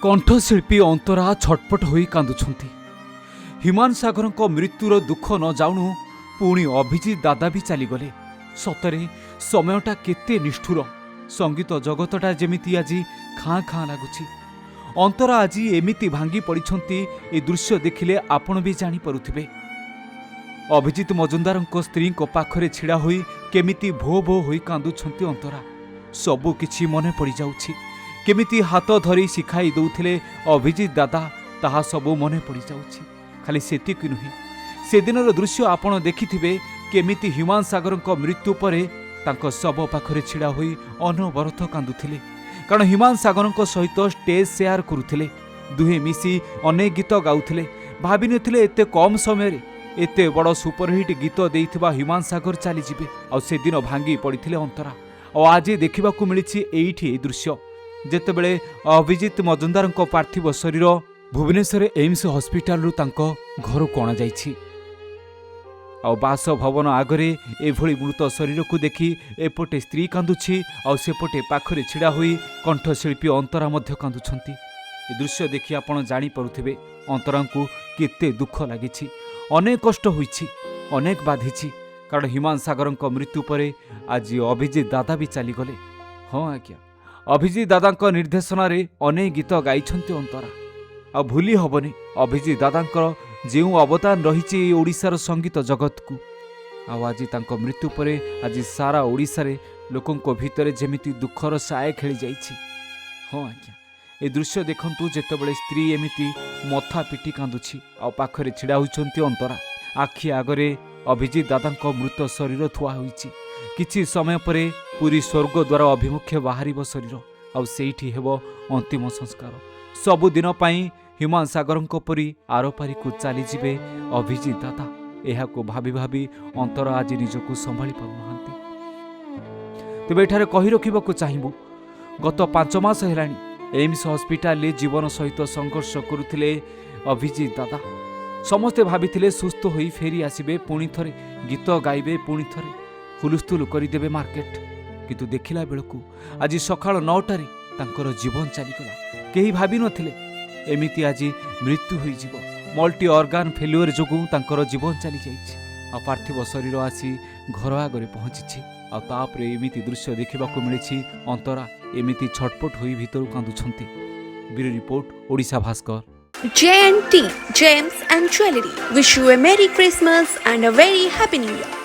कंठशिल्पी अंतरा छटपट होई कांदुछंती। हिमान सागर मृत्युर दुख न जाणु पुणी अभिजित दादा भी चलीगले। सतरे समयटा केते निष्ठुर। संगीत जगतटा जेमिति आज खाँ खाँ लगुच। अंतरा आज एमिति भांगी पड़िछंती ए दृश्य देखिले आपण भी जानी परुथिबे। अभिजित मजुंदार स्त्री पाखरे छिड़ा होई केमिति भो भो होई कांदुछंती अंतरा। सबु किछि मने पड़ी जाउछि। केमिति हाथ धरी शिखाई दउथिले अभिजित दादा ताहा सबु मने पड़ी जाउछि। खाली सेतिक नुहे से दिनर दृश्य आपण देखिथिबे केमिति हिमान सागर मृत्यु परे तांको शव पाखरे छिड़ा होई अनवरत कांदुथिले। कारण हिमान सागर सहित स्टेज शेयर करुथिले। दुहे मिसी अनेक गीत गाउथिले। भाबि नथिले एते कम समय रे एते बड़ सुपरहिट गीत देइथिबा हिमान सागर चली जिबे। आ से दिन भांगी पड़िथिले अंतरा। और आज देखिबाकू मिलिछि एइठी दृश्य जेतेबेले अभिजित मजुंदार पार्थिव शरीर भुवनेश्वर एम्स हॉस्पिटल रु तांको घर को अणा जाइछि। आ बासभवन आगरे एभली मृत शरीर को देखि एपटे स्त्री कांदुछि आ सेपटे पाखरे छिड़ा होई कंठशिल्पी अंतरा मध्य कांदुछंती। ए दृश्य देखि आपण जानि परुथिबे अंतरा को केते दुख लागिछि। अनेक कष्ट होइछि, अनेक बाधिछि। कारण हिमान सागर मृत्यु परे आज अभिजित दादा भी चलीगले। हाँ आज्ञा, अभिजित दादा निर्देशन रे अनेक गीत गाइछंती अंतरा। आ भूली हबनी अभिजित दादा जो अवदान रही ओडिशार संगीत जगत को। आज तांको मृत्यु परे आज सारा ओडिशा रे लोकंको भितरे जेमिति दुखर साए खेली जाइछि। हाँ आज्ञा, ए दृश्य देखंतु जेतेबेले स्त्री एमिति मथा पिटी कांदुछि आ पाखरे छिड़ा होइछंती अंतरा। आखि आगरे अभिजित दादा मृत शरीर थुआ होइछि। किछि समय परे पूरी स्वर्ग द्वार अभिमुखे बाहरिब शरीर आ सेठी हेबो अंतिम संस्कार। सबुदिन पई हिमान सागर परी आरपारी को चली जिबे अभिजित दादा। एहाको भाबी भाबी अंतरा आज निजको संभाली पारुनाहांती। तेबे एठारे कहि रखिबाकू चाहिबु गत 5 मास हेलानी एम्स हॉस्पिटल जीवन सहित संघर्ष करुथिले अभिजित दादा। समस्ते भाबिथिले सुस्थ होई फेरी आसिबे, पुणी थरे गीत गाइबे, पुणी थरे हुलुस्थुल करिदेबे मार्केट। किंतु देखिला बेलकू आज सकाळ 9टारे तांकर जीवन चलीगला। केही भाबी नथिले एमिति आज मृत्यु होई जीव। मल्टी ऑर्गान फेल्युअर जोगु तांकर जीवन चली जाइछि। आ पार्थिव शरीर आसी घर आगरे पहुंचिछि। आ तापरे एमिति दृश्य देखिबाकू मिलिछि अंतरा एमिति छटपट होई भितरु कांदुछंती। Bureau report, Odisha Bhaskar. J&T Gems and Jewelry wish you a Merry Christmas and a very Happy New Year.